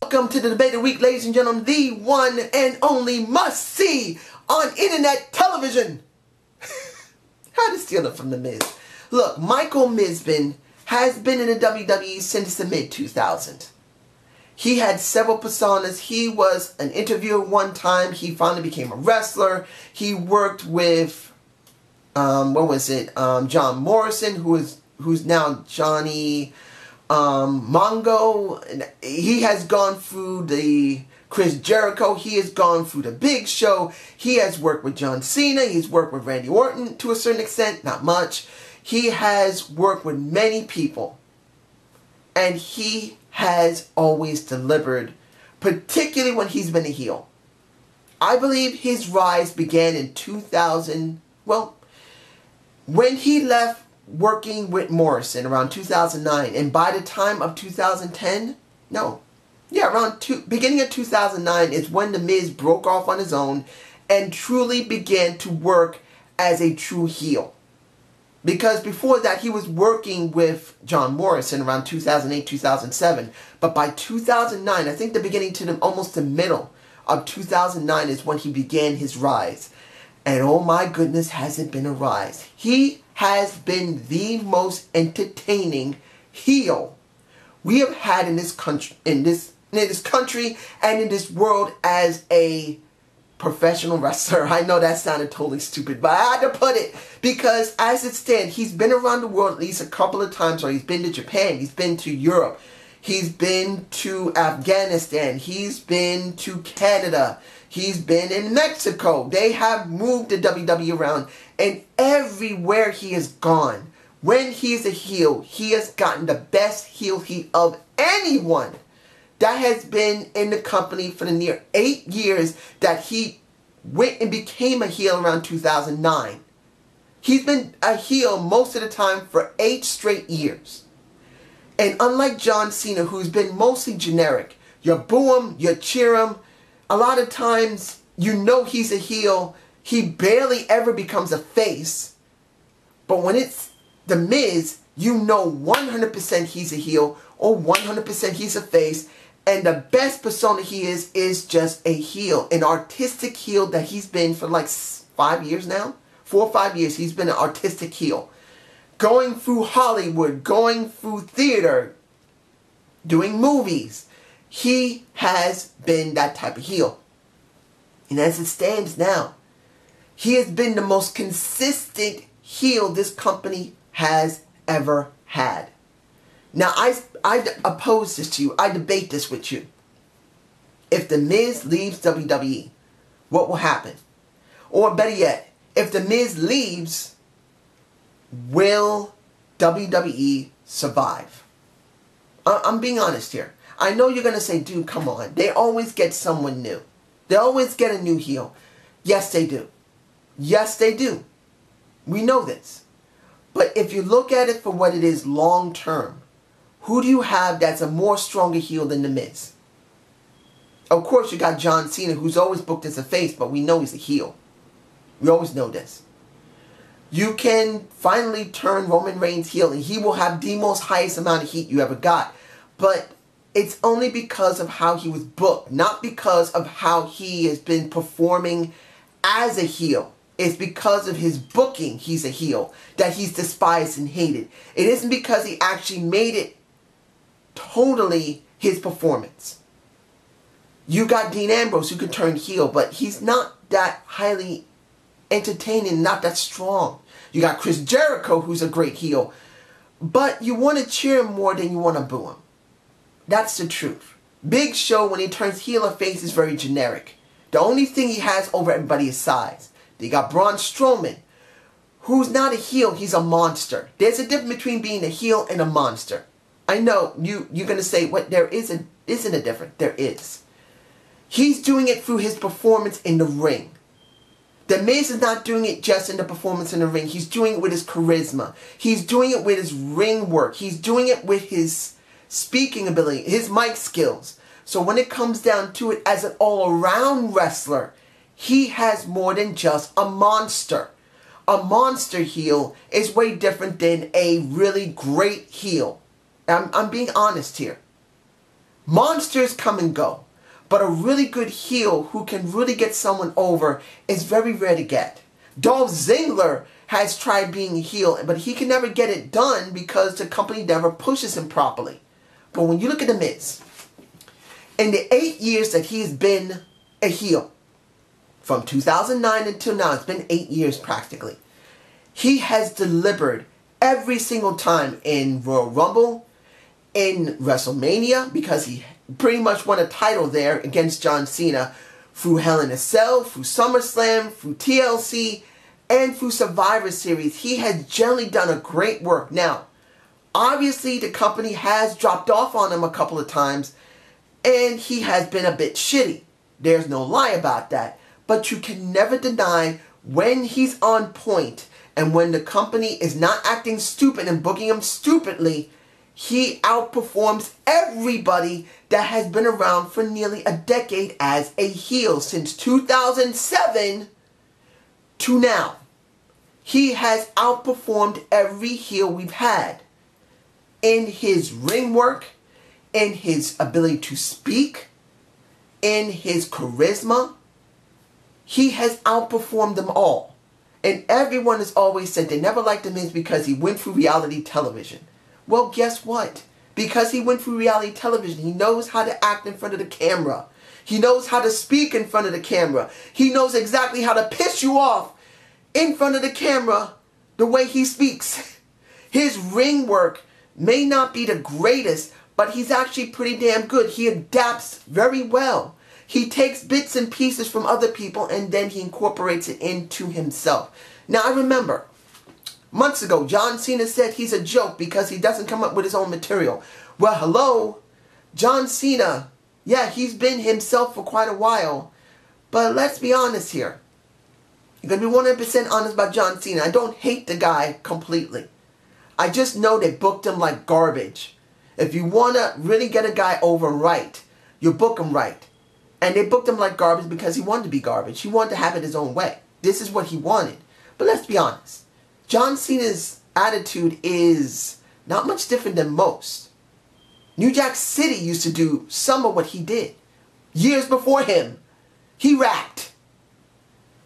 Welcome to the debate of the week, ladies and gentlemen, the one and only must-see on internet television. How to steal it from The Miz. Look, Michael Mizbin has been in the WWE since the mid-2000s. He had several personas. He was an interviewer one time. He finally became a wrestler. He worked with, John Morrison, who's now Johnny Mongo. He has gone through the Chris Jericho. He has gone through the Big Show. He has worked with John Cena. He's worked with Randy Orton to a certain extent, not much. He has worked with many people, and he has always delivered, particularly when he's been a heel. I believe his rise began in 2000, when he left working with Morrison around 2009, and by the time of 2010, beginning of 2009 is when The Miz broke off on his own and truly began to work as a true heel. Because before that, he was working with John Morrison around 2008, 2007. But by 2009, I think the beginning to almost the middle of 2009 is when he began his rise. And oh my goodness, has it been a rise. He has been the most entertaining heel we have had in this country, in this country and in this world as a professional wrestler. I know that sounded totally stupid, but I had to put it because as it stands, he's been around the world at least a couple of times. Or he's been to Japan, he's been to Europe, he's been to Afghanistan, he's been to Canada, he's been in Mexico. They have moved the WWE around, and everywhere he has gone, when he is a heel, he has gotten the best heel heat of anyone that has been in the company for the near 8 years that he went and became a heel around 2009. He's been a heel most of the time for 8 straight years. And unlike John Cena, who's been mostly generic, you boo him, you cheer him, a lot of times you know he's a heel, he barely ever becomes a face. But when it's The Miz, you know 100% he's a heel or 100% he's a face. And the best persona he is just a heel. An artistic heel that he's been for like 5 years now. 4 or 5 years he's been an artistic heel. Going through Hollywood, going through theater, doing movies. He has been that type of heel. And as it stands now, he has been the most consistent heel this company has ever had. Now, I oppose this to you. I debate this with you. If The Miz leaves WWE, what will happen? Or better yet, if The Miz leaves, will WWE survive? I'm being honest here. I know you're going to say, dude, come on. They always get someone new. They always get a new heel. Yes, they do. Yes, they do. We know this. But if you look at it for what it is long term, who do you have that's a more stronger heel than The Miz? Of course, you got John Cena, who's always booked as a face, but we know he's a heel. We always know this. You can finally turn Roman Reigns heel, and he will have the most highest amount of heat you ever got. But it's only because of how he was booked, not because of how he has been performing as a heel. It's because of his booking he's a heel, that he's despised and hated. It isn't because he actually made it totally his performance. You got Dean Ambrose who could turn heel, but he's not that highly entertaining, not that strong. You got Chris Jericho who's a great heel, but you want to cheer him more than you want to boo him. That's the truth. Big Show, when he turns heel or face, is very generic. The only thing he has over everybody is size. They got Braun Strowman, who's not a heel, he's a monster. There's a difference between being a heel and a monster. I know you're going to say, what, there isn't a difference. There is. He's doing it through his performance in the ring. The Miz is not doing it just in the performance in the ring. He's doing it with his charisma. He's doing it with his ring work. He's doing it with his speaking ability, his mic skills. So when it comes down to it, as an all-around wrestler, he has more than just a monster. A monster heel is way different than a really great heel. I'm being honest here. Monsters come and go, but a really good heel who can really get someone over is very rare to get. Dolph Ziggler has tried being a heel, but he can never get it done because the company never pushes him properly. But when you look at The Miz, in the 8 years that he has been a heel, from 2009 until now, it's been 8 years practically, he has delivered every single time in Royal Rumble, in WrestleMania, because he pretty much won a title there against John Cena, through Hell in a Cell, through SummerSlam, through TLC, and through Survivor Series. He has generally done a great work. Now, obviously the company has dropped off on him a couple of times, and he has been a bit shitty. There's no lie about that. But you can never deny when he's on point and when the company is not acting stupid and booking him stupidly, he outperforms everybody that has been around for nearly a decade as a heel, since 2007 to now. He has outperformed every heel we've had in his ring work, in his ability to speak, in his charisma. He has outperformed them all. And everyone has always said they never liked The Miz because he went through reality television. Well, guess what? Because he went through reality television, he knows how to act in front of the camera. He knows how to speak in front of the camera. He knows exactly how to piss you off in front of the camera the way he speaks. His ring work may not be the greatest, but he's actually pretty damn good. He adapts very well. He takes bits and pieces from other people and then he incorporates it into himself. Now, I remember months ago, John Cena said he's a joke because he doesn't come up with his own material. Well, hello, John Cena, yeah, he's been himself for quite a while. But let's be honest here. You're going to be 100% honest about John Cena. I don't hate the guy completely. I just know they booked him like garbage. If you want to really get a guy over right, you book him right. And they booked him like garbage because he wanted to be garbage. He wanted to have it his own way. This is what he wanted. But let's be honest. John Cena's attitude is not much different than most. New Jack City used to do some of what he did. Years before him, he rapped.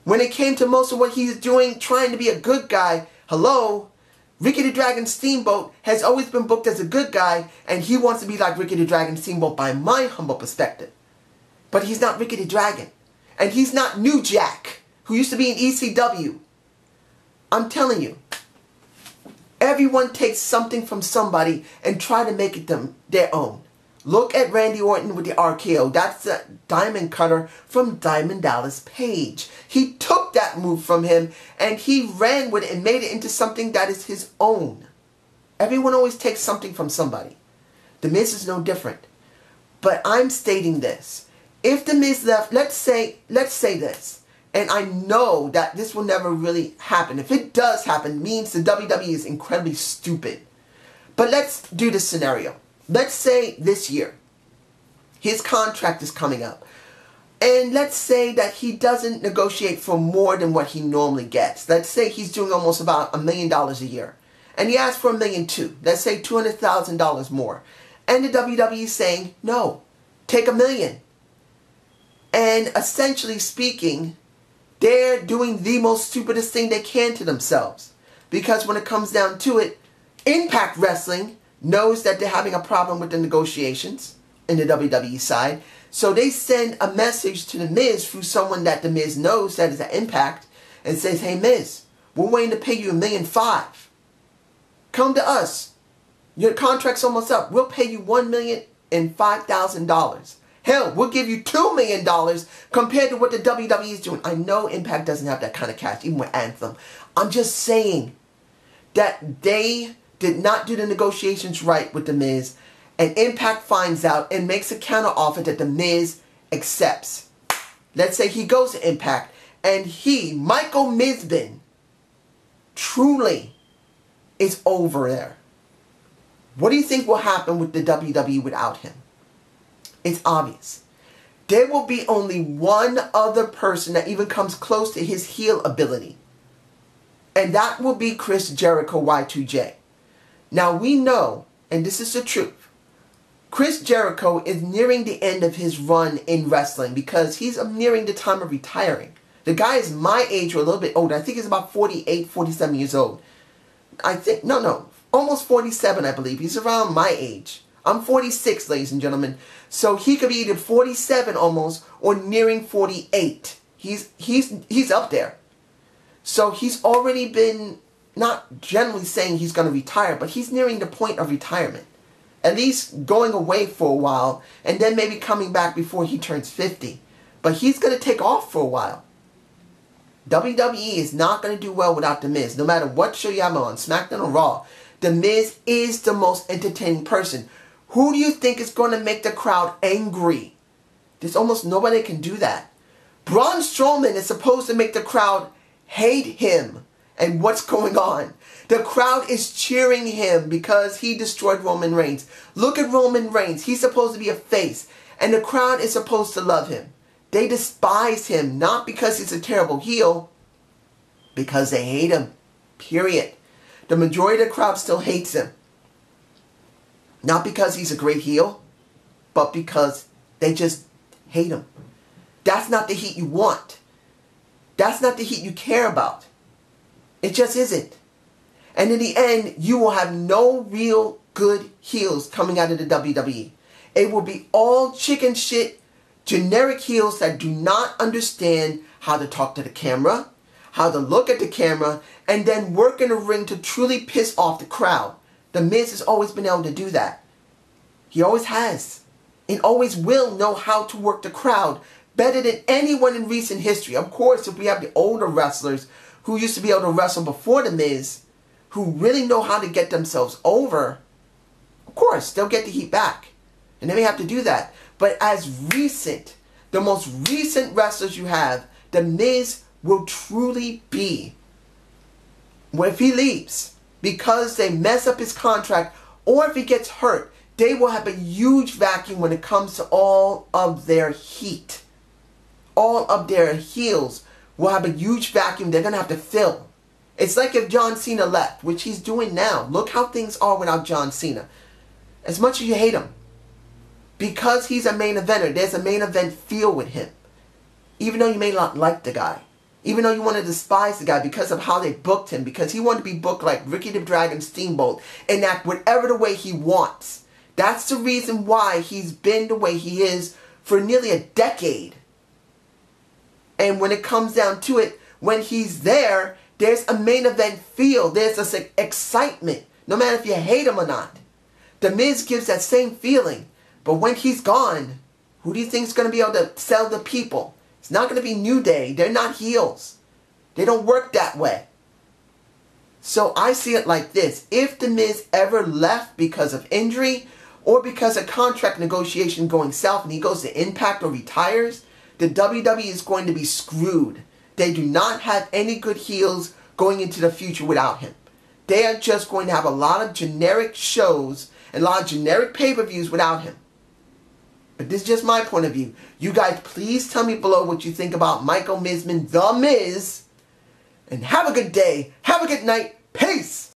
When it came to most of what he's doing, trying to be a good guy, hello, Ricky the Dragon Steamboat has always been booked as a good guy, and he wants to be like Ricky the Dragon Steamboat by my humble perspective. But he's not Ricky the Dragon. And he's not New Jack, who used to be in ECW. I'm telling you, everyone takes something from somebody and try to make it their own. Look at Randy Orton with the RKO. That's a diamond cutter from Diamond Dallas Page. He took that move from him and he ran with it and made it into something that is his own. Everyone always takes something from somebody. The Miz is no different. But I'm stating this. If The Miz left, let's say this, and I know that this will never really happen. If it does happen, it means the WWE is incredibly stupid. But let's do this scenario. Let's say this year, his contract is coming up. And let's say that he doesn't negotiate for more than what he normally gets. Let's say he's doing almost about $1 million a year. And he asks for $1.2 million. Let's say $200,000 more. And the WWE is saying, no, take $1 million. And essentially speaking, they're doing the most stupidest thing they can to themselves. Because when it comes down to it, Impact Wrestling knows that they're having a problem with the negotiations in the WWE side. So they send a message to The Miz through someone that The Miz knows that is at Impact and says, hey Miz, we're waiting to pay you $1.5 million. Come to us. Your contract's almost up. We'll pay you $1,005,000. Hell, we'll give you $2 million compared to what the WWE is doing. I know Impact doesn't have that kind of cash, even with Anthem. I'm just saying that they did not do the negotiations right with The Miz, and Impact finds out and makes a counter offer that The Miz accepts. Let's say he goes to Impact, and he, Michael Mizbin, truly is over there. What do you think will happen with the WWE without him? It's obvious. There will be only one other person that even comes close to his heel ability. And that will be Chris Jericho Y2J. Now we know, and this is the truth, Chris Jericho is nearing the end of his run in wrestling because he's nearing the time of retiring. The guy is my age or a little bit older. I think he's about 48, 47 years old. I think, no, almost 47, I believe. He's around my age. I'm 46, ladies and gentlemen. So he could be either 47 almost or nearing 48. He's up there. So he's already been, not generally saying he's going to retire, but he's nearing the point of retirement. At least going away for a while and then maybe coming back before he turns 50. But he's going to take off for a while. WWE is not going to do well without The Miz. No matter what show you have on, SmackDown or Raw, The Miz is the most entertaining person. Who do you think is going to make the crowd angry? There's almost nobody that can do that. Braun Strowman is supposed to make the crowd hate him. And what's going on? The crowd is cheering him because he destroyed Roman Reigns. Look at Roman Reigns. He's supposed to be a face. And the crowd is supposed to love him. They despise him, not because he's a terrible heel, because they hate him. Period. The majority of the crowd still hates him. Not because he's a great heel, but because they just hate him. That's not the heat you want. That's not the heat you care about. It just isn't. And in the end, you will have no real good heels coming out of the WWE. It will be all chicken shit, generic heels that do not understand how to talk to the camera, how to look at the camera, and then work in the ring to truly piss off the crowd. The Miz has always been able to do that. He always has. And always will know how to work the crowd better than anyone in recent history. Of course, if we have the older wrestlers who used to be able to wrestle before The Miz, who really know how to get themselves over, of course, they'll get the heat back. And they may have to do that. But as recent, the most recent wrestlers you have, The Miz will truly be, well, if he leaves, because they mess up his contract, or if he gets hurt, they will have a huge vacuum when it comes to all of their heat. All of their heels will have a huge vacuum they're going to have to fill. It's like if John Cena left, which he's doing now. Look how things are without John Cena. As much as you hate him, because he's a main eventer, there's a main event feel with him. Even though you may not like the guy. Even though you want to despise the guy because of how they booked him. Because he wanted to be booked like Ricky the Dragon Steamboat and act whatever the way he wants. That's the reason why he's been the way he is for nearly a decade. And when it comes down to it, when he's there, there's a main event feel. There's this excitement. No matter if you hate him or not. The Miz gives that same feeling. But when he's gone, who do you think is going to be able to sell the people? It's not going to be New Day. They're not heels. They don't work that way. So I see it like this. If The Miz ever left because of injury or because of contract negotiation going south and he goes to Impact or retires, the WWE is going to be screwed. They do not have any good heels going into the future without him. They are just going to have a lot of generic shows and a lot of generic pay-per-views without him. But this is just my point of view. You guys, please tell me below what you think about Michael Mizman, The Miz. And have a good day. Have a good night. Peace.